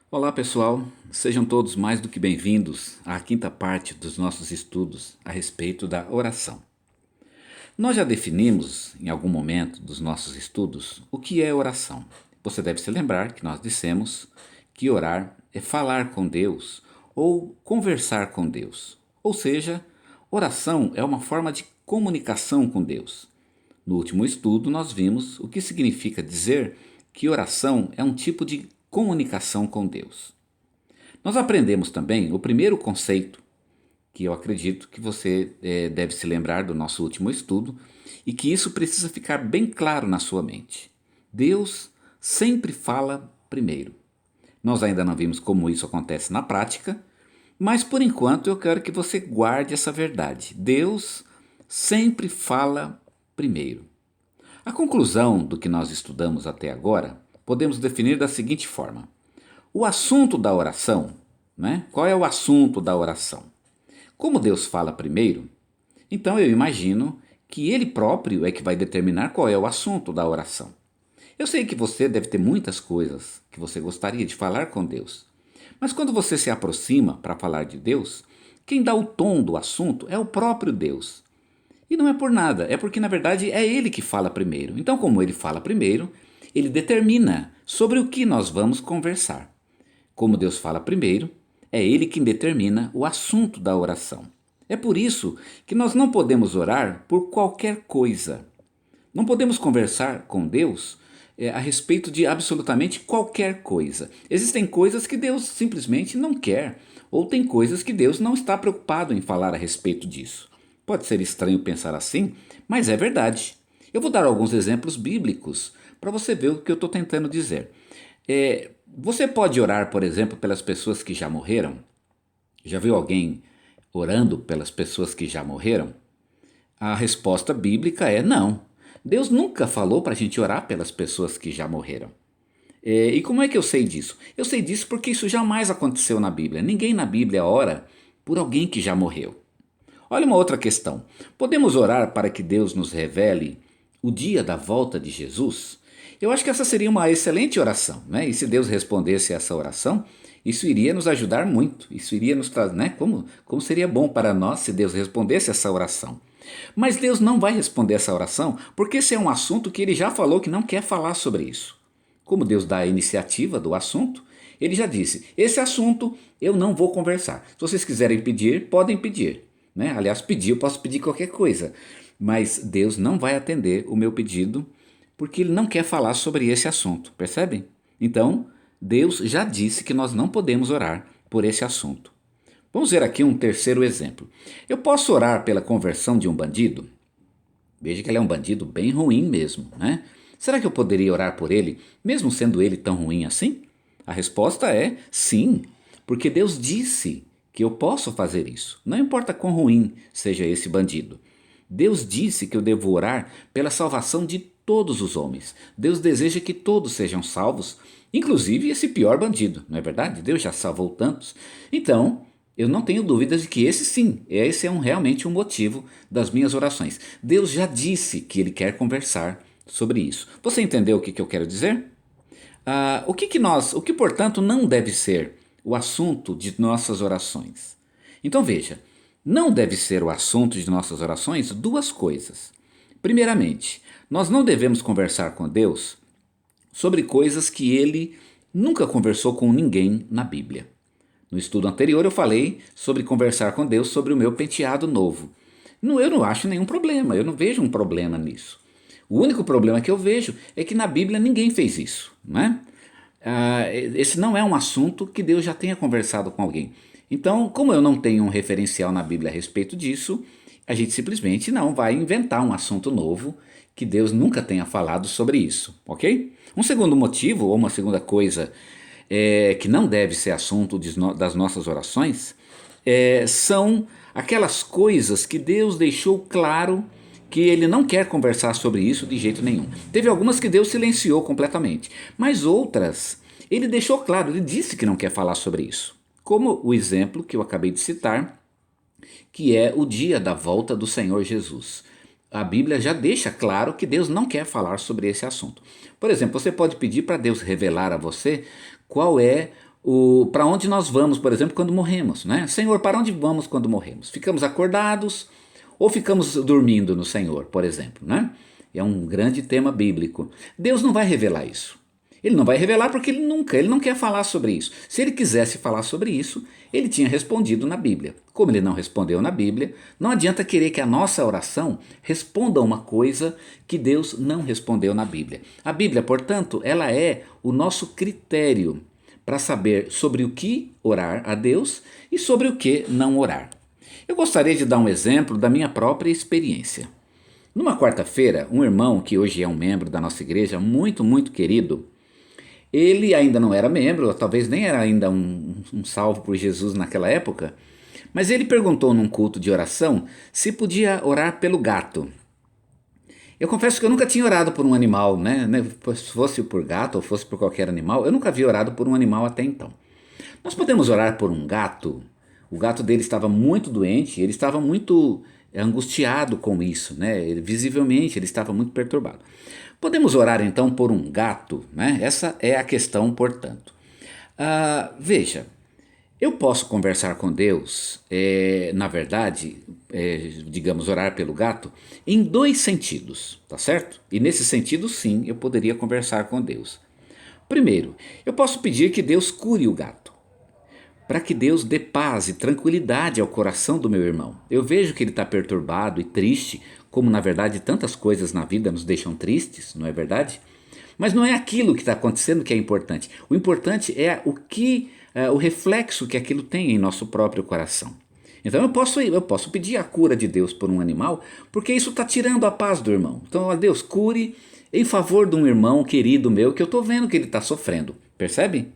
Olá pessoal, sejam todos mais do que bem-vindos à quinta parte dos nossos estudos a respeito da oração. Nós já definimos, em algum momento dos nossos estudos, o que é oração. Você deve se lembrar que nós dissemos que orar é falar com Deus ou conversar com Deus. Ou seja, oração é uma forma de comunicação com Deus. No último estudo, nós vimos o que significa dizer que oração é um tipo de comunicação com Deus. Nós aprendemos também o primeiro conceito, que eu acredito que você deve se lembrar do nosso último estudo, e que isso precisa ficar bem claro na sua mente. Deus sempre fala primeiro. Nós ainda não vimos como isso acontece na prática, mas por enquanto eu quero que você guarde essa verdade. Deus sempre fala primeiro. A conclusão do que nós estudamos até agora podemos definir da seguinte forma: o assunto da oração, né? Qual é o assunto da oração? Como Deus fala primeiro, então eu imagino que Ele próprio é que vai determinar qual é o assunto da oração. Eu sei que você deve ter muitas coisas que você gostaria de falar com Deus, mas quando você se aproxima para falar de Deus, quem dá o tom do assunto é o próprio Deus. E não é por nada, é porque na verdade é Ele que fala primeiro. Então, como Ele fala primeiro, Ele determina sobre o que nós vamos conversar. Como Deus fala primeiro, é Ele quem determina o assunto da oração. É por isso que nós não podemos orar por qualquer coisa. Não podemos conversar com Deus a respeito de absolutamente qualquer coisa. Existem coisas que Deus simplesmente não quer, ou tem coisas que Deus não está preocupado em falar a respeito disso. Pode ser estranho pensar assim, mas é verdade. Eu vou dar alguns exemplos bíblicos para você ver o que eu estou tentando dizer. Você pode orar, por exemplo, pelas pessoas que já morreram? Já viu alguém orando pelas pessoas que já morreram? A resposta bíblica é não. Deus nunca falou para a gente orar pelas pessoas que já morreram. E como é que eu sei disso? Eu sei disso porque isso jamais aconteceu na Bíblia. Ninguém na Bíblia ora por alguém que já morreu. Olha uma outra questão. Podemos orar para que Deus nos revele o dia da volta de Jesus? Eu acho que essa seria uma excelente oração, né? E se Deus respondesse essa oração, isso iria nos ajudar muito. Isso iria nos trazer, né? Como seria bom para nós se Deus respondesse essa oração. Mas Deus não vai responder essa oração porque esse é um assunto que Ele já falou que não quer falar sobre isso. Como Deus dá a iniciativa do assunto, Ele já disse: esse assunto eu não vou conversar. Se vocês quiserem pedir, podem pedir. Né? Aliás, pedir, eu posso pedir qualquer coisa. Mas Deus não vai atender o meu pedido porque Ele não quer falar sobre esse assunto, percebem? Então, Deus já disse que nós não podemos orar por esse assunto. Vamos ver aqui um terceiro exemplo. Eu posso orar pela conversão de um bandido? Veja que ele é um bandido bem ruim mesmo, né? Será que eu poderia orar por ele, mesmo sendo ele tão ruim assim? A resposta é sim, porque Deus disse que eu posso fazer isso. Não importa quão ruim seja esse bandido. Deus disse que eu devo orar pela salvação de todos os homens. Deus deseja que todos sejam salvos, inclusive esse pior bandido, não é verdade? Deus já salvou tantos. Então, eu não tenho dúvidas de que esse é realmente um motivo das minhas orações. Deus já disse que Ele quer conversar sobre isso. Você entendeu o que eu quero dizer? O que portanto não deve ser o assunto de nossas orações? Então veja, não deve ser o assunto de nossas orações duas coisas. Primeiramente, nós não devemos conversar com Deus sobre coisas que Ele nunca conversou com ninguém na Bíblia. No estudo anterior eu falei sobre conversar com Deus sobre o meu penteado novo. Eu não acho nenhum problema, eu não vejo um problema nisso. O único problema que eu vejo é que na Bíblia ninguém fez isso, né? Esse não é um assunto que Deus já tenha conversado com alguém. Então, como eu não tenho um referencial na Bíblia a respeito disso, a gente simplesmente não vai inventar um assunto novo que Deus nunca tenha falado sobre isso, ok? Um segundo motivo, ou uma segunda coisa que não deve ser assunto das nossas orações, são aquelas coisas que Deus deixou claro que Ele não quer conversar sobre isso de jeito nenhum. Teve algumas que Deus silenciou completamente, mas outras Ele deixou claro, Ele disse que não quer falar sobre isso. Como o exemplo que eu acabei de citar, que é o dia da volta do Senhor Jesus. A Bíblia já deixa claro que Deus não quer falar sobre esse assunto. Por exemplo, você pode pedir para Deus revelar a você qual é para onde nós vamos, por exemplo, quando morremos, né? Senhor, para onde vamos quando morremos? Ficamos acordados ou ficamos dormindo no Senhor, por exemplo, né? É um grande tema bíblico. Deus não vai revelar isso. Ele não vai revelar porque ele não quer falar sobre isso. Se ele quisesse falar sobre isso, ele tinha respondido na Bíblia. Como ele não respondeu na Bíblia, não adianta querer que a nossa oração responda uma coisa que Deus não respondeu na Bíblia. A Bíblia, portanto, ela é o nosso critério para saber sobre o que orar a Deus e sobre o que não orar. Eu gostaria de dar um exemplo da minha própria experiência. Numa quarta-feira, um irmão que hoje é um membro da nossa igreja, muito querido, ele ainda não era membro, talvez nem era ainda um salvo por Jesus naquela época, mas ele perguntou num culto de oração se podia orar pelo gato. Eu confesso que eu nunca tinha orado por um animal, né? Fosse por gato ou fosse por qualquer animal, eu nunca havia orado por um animal até então. Nós podemos orar por um gato? O gato dele estava muito doente, ele estava muito angustiado com isso, né? Visivelmente ele estava muito perturbado. Podemos orar então por um gato, né? Essa é a questão, portanto. Veja, eu posso conversar com Deus, na verdade, digamos, orar pelo gato, em dois sentidos, tá certo? E nesse sentido, sim, eu poderia conversar com Deus. Primeiro, eu posso pedir que Deus cure o gato, para que Deus dê paz e tranquilidade ao coração do meu irmão. Eu vejo que ele está perturbado e triste, como na verdade tantas coisas na vida nos deixam tristes, não é verdade? Mas não é aquilo que está acontecendo que é importante. O importante é o reflexo que aquilo tem em nosso próprio coração. Então eu posso pedir a cura de Deus por um animal, porque isso está tirando a paz do irmão. Então, ó Deus, cure em favor de um irmão querido meu que eu estou vendo que ele está sofrendo. Percebe?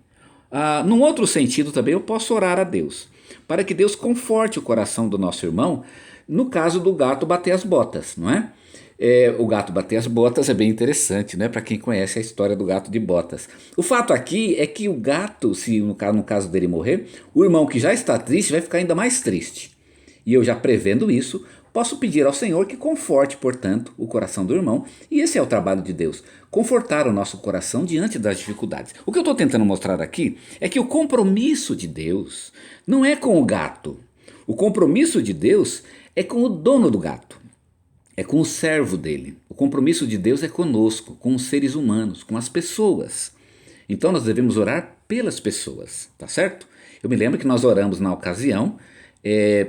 Num outro sentido também eu posso orar a Deus, para que Deus conforte o coração do nosso irmão, no caso do gato bater as botas, não é? O gato bater as botas é bem interessante, né? Para quem conhece a história do gato de botas. O fato aqui é que o gato, se no caso dele morrer, o irmão que já está triste vai ficar ainda mais triste. E eu já prevendo isso, posso pedir ao Senhor que conforte, portanto, o coração do irmão, e esse é o trabalho de Deus, confortar o nosso coração diante das dificuldades. O que eu estou tentando mostrar aqui é que o compromisso de Deus não é com o gato. O compromisso de Deus é com o dono do gato, é com o servo dele. O compromisso de Deus é conosco, com os seres humanos, com as pessoas. Então nós devemos orar pelas pessoas, tá certo? Eu me lembro que nós oramos na ocasião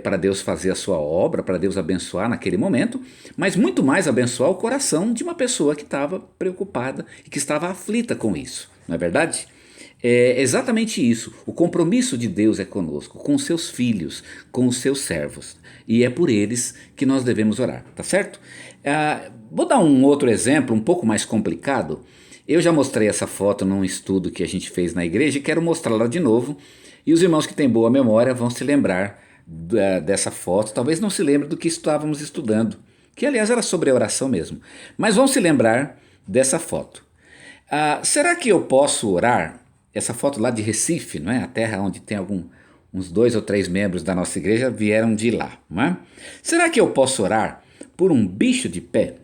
para Deus fazer a sua obra, para Deus abençoar naquele momento, mas muito mais abençoar o coração de uma pessoa que estava preocupada e que estava aflita com isso, não é verdade? É exatamente isso. O compromisso de Deus é conosco, com os seus filhos, com os seus servos. E é por eles que nós devemos orar, tá certo? Vou dar um outro exemplo um pouco mais complicado. Eu já mostrei essa foto num estudo que a gente fez na igreja e quero mostrá-la de novo. E os irmãos que têm boa memória vão se lembrar dessa foto. Talvez não se lembre do que estávamos estudando, que aliás era sobre a oração mesmo. Mas vão se lembrar dessa foto. Será que eu posso orar? Essa foto lá de Recife, não é? A terra onde tem uns 2 ou 3 membros da nossa igreja vieram de lá, não é? Será que eu posso orar por um bicho de pé?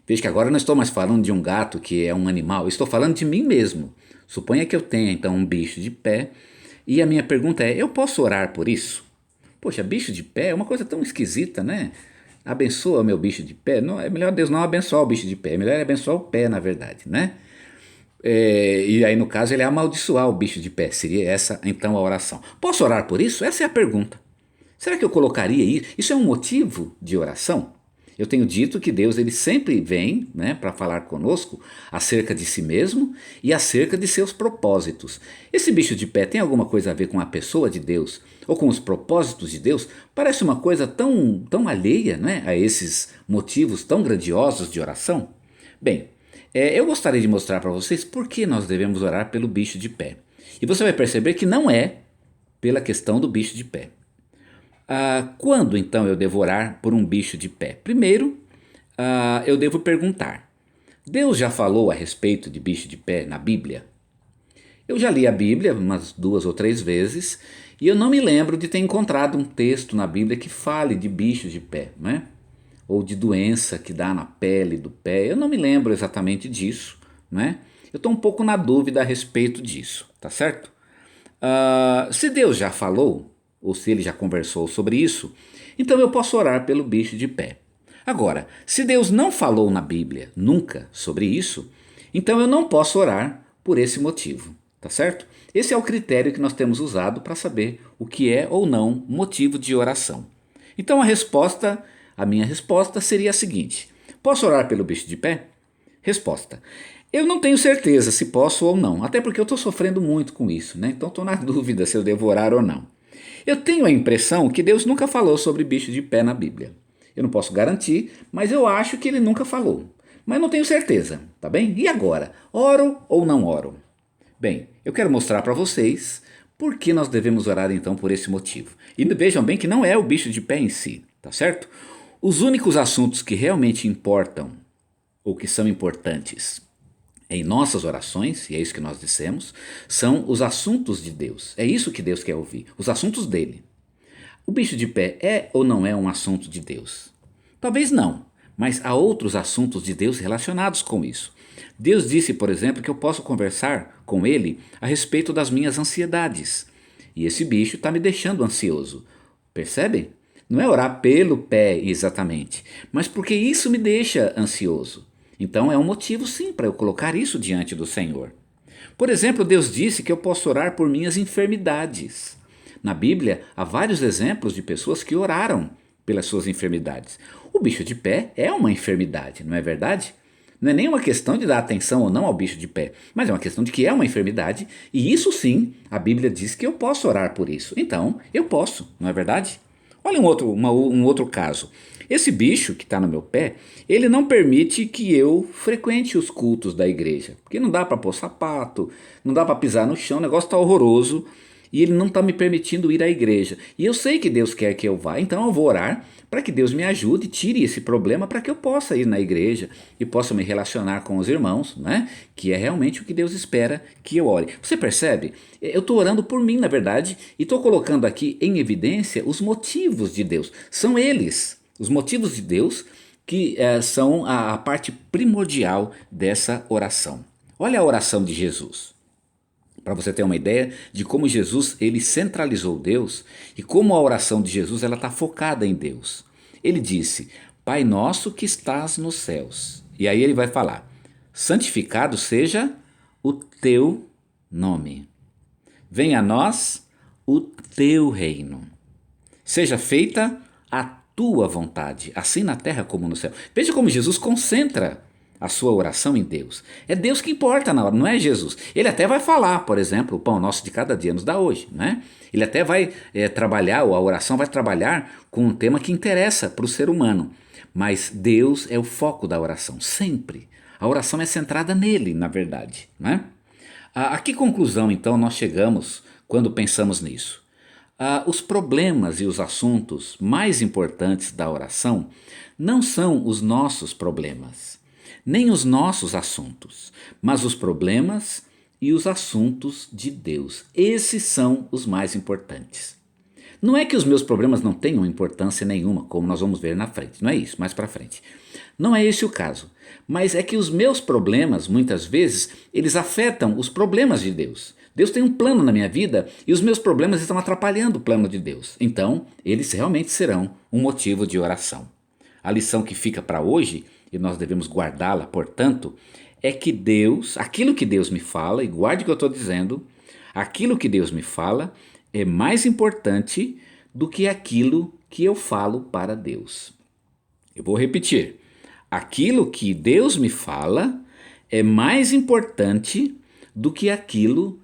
Veja que agora eu não estou mais falando de um gato que é um animal, eu estou falando de mim mesmo. Suponha que eu tenha então um bicho de pé e a minha pergunta é, eu posso orar por isso? Poxa, bicho de pé é uma coisa tão esquisita, né? Abençoa o meu bicho de pé. Não, é melhor Deus não abençoar o bicho de pé, é melhor abençoar o pé, na verdade, né? E aí no caso ele amaldiçoar o bicho de pé, seria essa então a oração. Posso orar por isso? Essa é a pergunta. Será que eu colocaria isso? Isso é um motivo de oração? Eu tenho dito que Deus ele sempre vem, né, para falar conosco acerca de si mesmo e acerca de seus propósitos. Esse bicho de pé tem alguma coisa a ver com a pessoa de Deus ou com os propósitos de Deus? Parece uma coisa tão alheia, né, a esses motivos tão grandiosos de oração. Bem, eu gostaria de mostrar para vocês por que nós devemos orar pelo bicho de pé. E você vai perceber que não é pela questão do bicho de pé. Quando então eu devo orar por um bicho de pé? Primeiro, eu devo perguntar: Deus já falou a respeito de bicho de pé na Bíblia? Eu já li a Bíblia umas 2 ou 3 vezes e eu não me lembro de ter encontrado um texto na Bíblia que fale de bicho de pé, né? Ou de doença que dá na pele do pé. Eu não me lembro exatamente disso, né? Eu estou um pouco na dúvida a respeito disso, tá certo? Se Deus já falou, ou se ele já conversou sobre isso, então eu posso orar pelo bicho de pé. Agora, se Deus não falou na Bíblia nunca sobre isso, então eu não posso orar por esse motivo, tá certo? Esse é o critério que nós temos usado para saber o que é ou não motivo de oração. Então a minha resposta seria a seguinte: posso orar pelo bicho de pé? Resposta: eu não tenho certeza se posso ou não, até porque eu estou sofrendo muito com isso, né? Então estou na dúvida se eu devo orar ou não. Eu tenho a impressão que Deus nunca falou sobre bicho de pé na Bíblia. Eu não posso garantir, mas eu acho que ele nunca falou. Mas não tenho certeza, tá bem? E agora? Oro ou não oro? Bem, eu quero mostrar para vocês por que nós devemos orar então por esse motivo. E vejam bem que não é o bicho de pé em si, tá certo? Os únicos assuntos que realmente importam ou que são importantes em nossas orações, e é isso que nós dissemos, são os assuntos de Deus. É isso que Deus quer ouvir, os assuntos dele. O bicho de pé é ou não é um assunto de Deus? Talvez não, mas há outros assuntos de Deus relacionados com isso. Deus disse, por exemplo, que eu posso conversar com ele a respeito das minhas ansiedades. E esse bicho está me deixando ansioso. Percebem? Não é orar pelo pé exatamente, mas porque isso me deixa ansioso. Então é um motivo sim para eu colocar isso diante do Senhor. Por exemplo, Deus disse que eu posso orar por minhas enfermidades. Na Bíblia há vários exemplos de pessoas que oraram pelas suas enfermidades. O bicho de pé é uma enfermidade, não é verdade? Não é nem uma questão de dar atenção ou não ao bicho de pé, mas é uma questão de que é uma enfermidade, e isso sim, a Bíblia diz que eu posso orar por isso. Então, eu posso, não é verdade? Olha um outro caso. Esse bicho que está no meu pé, ele não permite que eu frequente os cultos da igreja. Porque não dá para pôr sapato, não dá para pisar no chão, o negócio está horroroso. E ele não está me permitindo ir à igreja. E eu sei que Deus quer que eu vá, então eu vou orar para que Deus me ajude, tire esse problema para que eu possa ir na igreja e possa me relacionar com os irmãos, né? Que é realmente o que Deus espera que eu ore. Você percebe? Eu estou orando por mim, na verdade, e estou colocando aqui em evidência os motivos de Deus. São eles, os motivos de Deus, que são a parte primordial dessa oração. Olha a oração de Jesus. Para você ter uma ideia de como Jesus ele centralizou Deus e como a oração de Jesus ela está focada em Deus. Ele disse: Pai nosso que estás nos céus. E aí ele vai falar: santificado seja o teu nome. Venha a nós o teu reino. Seja feita a tua vontade, assim na terra como no céu. Veja como Jesus concentra a sua oração em Deus. É Deus que importa na hora, não é Jesus. Ele até vai falar, por exemplo, o pão nosso de cada dia nos dá hoje, né? Ele até vai trabalhar, ou a oração vai trabalhar com um tema que interessa para o ser humano. Mas Deus é o foco da oração, sempre. A oração é centrada nele, na verdade, né? A que conclusão, então, nós chegamos quando pensamos nisso? Os problemas e os assuntos mais importantes da oração não são os nossos problemas, nem os nossos assuntos, mas os problemas e os assuntos de Deus. Esses são os mais importantes. Não é que os meus problemas não tenham importância nenhuma, como nós vamos ver na frente, não é isso, mais para frente. Não é esse o caso, mas é que os meus problemas, muitas vezes, eles afetam os problemas de Deus. Deus tem um plano na minha vida e os meus problemas estão atrapalhando o plano de Deus. Então, eles realmente serão um motivo de oração. A lição que fica para hoje, e nós devemos guardá-la, portanto, é que Deus, aquilo que Deus me fala, e guarde o que eu estou dizendo, aquilo que Deus me fala é mais importante do que aquilo que eu falo para Deus. Eu vou repetir. Aquilo que Deus me fala é mais importante do que aquilo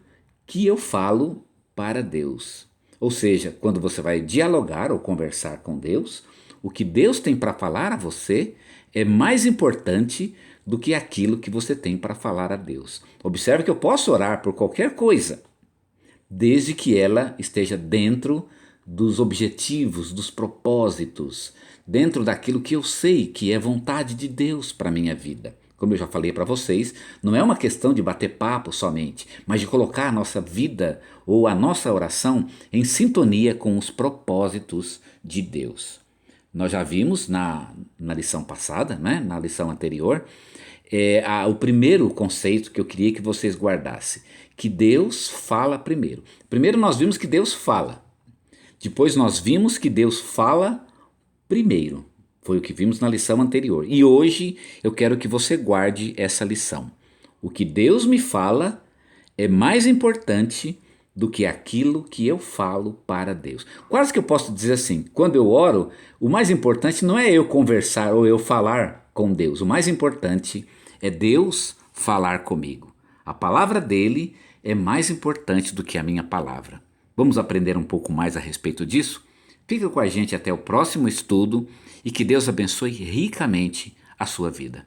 que eu falo para Deus. Ou seja, quando você vai dialogar ou conversar com Deus, o que Deus tem para falar a você é mais importante do que aquilo que você tem para falar a Deus. Observe que eu posso orar por qualquer coisa, desde que ela esteja dentro dos objetivos, dos propósitos, dentro daquilo que eu sei que é vontade de Deus para a minha vida. Como eu já falei para vocês, não é uma questão de bater papo somente, mas de colocar a nossa vida ou a nossa oração em sintonia com os propósitos de Deus. Nós já vimos na lição passada, né, na lição anterior, o primeiro conceito que eu queria que vocês guardassem, que Deus fala primeiro. Primeiro nós vimos que Deus fala, depois nós vimos que Deus fala primeiro. Foi o que vimos na lição anterior. E hoje eu quero que você guarde essa lição. O que Deus me fala é mais importante do que aquilo que eu falo para Deus. Quase que eu posso dizer assim, quando eu oro, o mais importante não é eu conversar ou eu falar com Deus. O mais importante é Deus falar comigo. A palavra dele é mais importante do que a minha palavra. Vamos aprender um pouco mais a respeito disso? Fica com a gente até o próximo estudo e que Deus abençoe ricamente a sua vida.